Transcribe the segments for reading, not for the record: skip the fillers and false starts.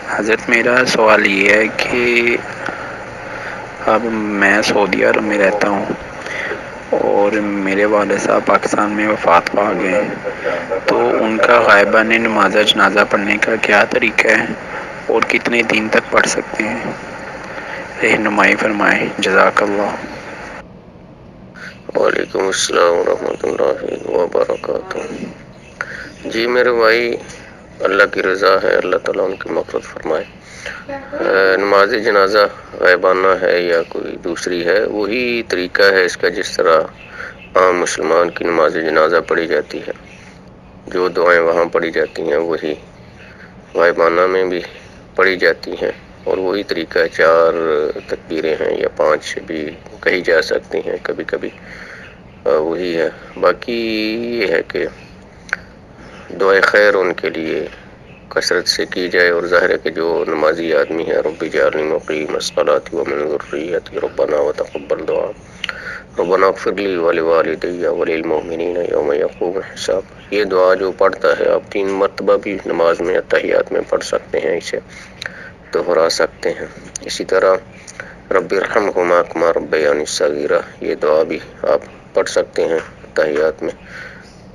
حضرت میرا سوال یہ ہے کہ اب میں سعودی عرب میں رہتا ہوں اور میرے والد صاحب پاکستان میں وفات پا گئے ہیں، تو ان کا غائبانہ نماز جنازہ پڑھنے کا کیا طریقہ ہے اور کتنے دن تک پڑھ سکتے ہیں؟ رہنمائی فرمائیں، جزاک اللہ۔ وعلیکم السلام ورحمۃ اللہ وبرکاتہ۔ جی میرے بھائی، اللہ کی رضا ہے، اللہ تعالیٰ ان کی مغفرت فرمائے۔ نماز جنازہ غائبانہ ہے یا کوئی دوسری ہے، وہی طریقہ ہے اس کا جس طرح عام مسلمان کی نماز جنازہ پڑھی جاتی ہے۔ جو دعائیں وہاں پڑھی جاتی ہیں وہی غائبانہ میں بھی پڑھی جاتی ہیں، اور وہی طریقہ 4 تکبیریں ہیں یا 5 بھی کہی جا سکتی ہیں کبھی کبھی، وہی ہے۔ باقی یہ ہے کہ دعائے خیر ان کے لیے کثرت سے کی جائے، اور ظاہر ہے کہ جو نمازی آدمی ہے، رب اجعلنی مقیم الصلاۃ ومن ذریتی ربنا وتقبل دعا ربنا اغفر لی ولوالدی وللمؤمنین یوم یقوم الحساب، یہ دعا جو پڑھتا ہے آپ 3 مرتبہ بھی نماز میں اتحیات میں پڑھ سکتے ہیں، اسے دہرا سکتے ہیں۔ اسی طرح رب ارحمہما کما ربیانی صغیرہ، یہ دعا بھی آپ پڑھ سکتے ہیں اتحیات میں،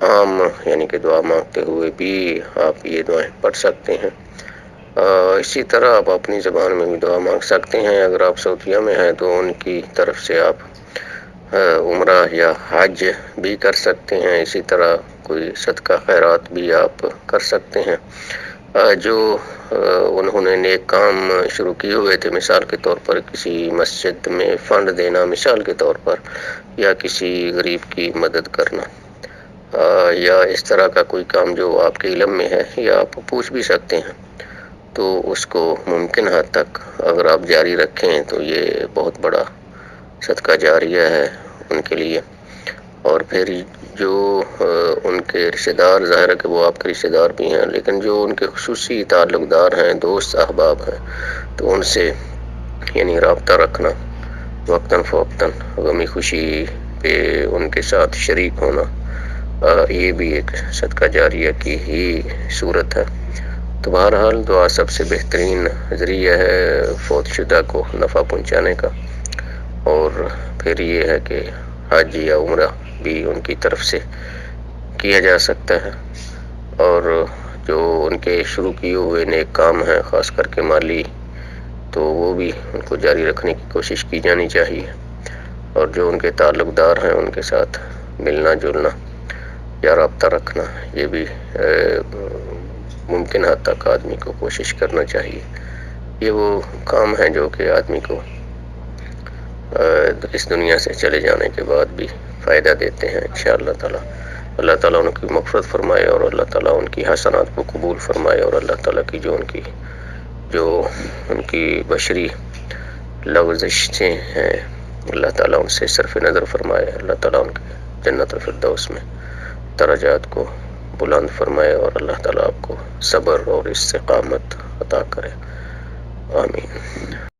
عام یعنی کہ دعا مانگتے ہوئے بھی آپ یہ دعائیں پڑھ سکتے ہیں۔ اسی طرح آپ اپنی زبان میں بھی دعا مانگ سکتے ہیں۔ اگر آپ سعودیہ میں ہیں تو ان کی طرف سے آپ عمرہ یا حج بھی کر سکتے ہیں، اسی طرح کوئی صدقہ خیرات بھی آپ کر سکتے ہیں۔ جو انہوں نے نیک کام شروع کیے ہوئے تھے، مثال کے طور پر کسی مسجد میں فنڈ دینا مثال کے طور پر، یا کسی غریب کی مدد کرنا، یا اس طرح کا کوئی کام جو آپ کے علم میں ہے یا آپ پوچھ بھی سکتے ہیں، تو اس کو ممکن حد تک اگر آپ جاری رکھیں تو یہ بہت بڑا صدقہ جاریہ ہے ان کے لیے۔ اور پھر جو ان کے رشتہ دار، ظاہر ہے کہ وہ آپ کے رشتہ دار بھی ہیں، لیکن جو ان کے خصوصی تعلق دار ہیں، دوست احباب ہیں، تو ان سے یعنی رابطہ رکھنا، وقتاً فوقتاً غمی خوشی پہ ان کے ساتھ شریک ہونا، یہ بھی ایک صدقہ جاریہ کی ہی صورت ہے۔ تو بہرحال دعا سب سے بہترین ذریعہ ہے فوت شدہ کو نفع پہنچانے کا، اور پھر یہ ہے کہ حج یا عمرہ بھی ان کی طرف سے کیا جا سکتا ہے، اور جو ان کے شروع کیے ہوئے نیک کام ہیں خاص کر کے مالی، تو وہ بھی ان کو جاری رکھنے کی کوشش کی جانی چاہیے، اور جو ان کے تعلق دار ہیں ان کے ساتھ ملنا جلنا یا رابطہ رکھنا، یہ بھی ممکن حد تک آدمی کو کوشش کرنا چاہیے۔ یہ وہ کام ہیں جو کہ آدمی کو اس دنیا سے چلے جانے کے بعد بھی فائدہ دیتے ہیں انشاءاللہ تعالی۔ اللہ تعالیٰ ان کی مغفرت فرمائے، اور اللہ تعالیٰ ان کی حسنات کو قبول فرمائے، اور اللہ تعالیٰ کی جو ان کی بشری لغزشیں ہیں، اللہ تعالیٰ ان سے صرف نظر فرمائے، اللہ تعالیٰ ان کے جنت الفردوس میں درجات کو بلند فرمائے، اور اللہ تعالیٰ آپ کو صبر اور استقامت عطا کرے، آمین۔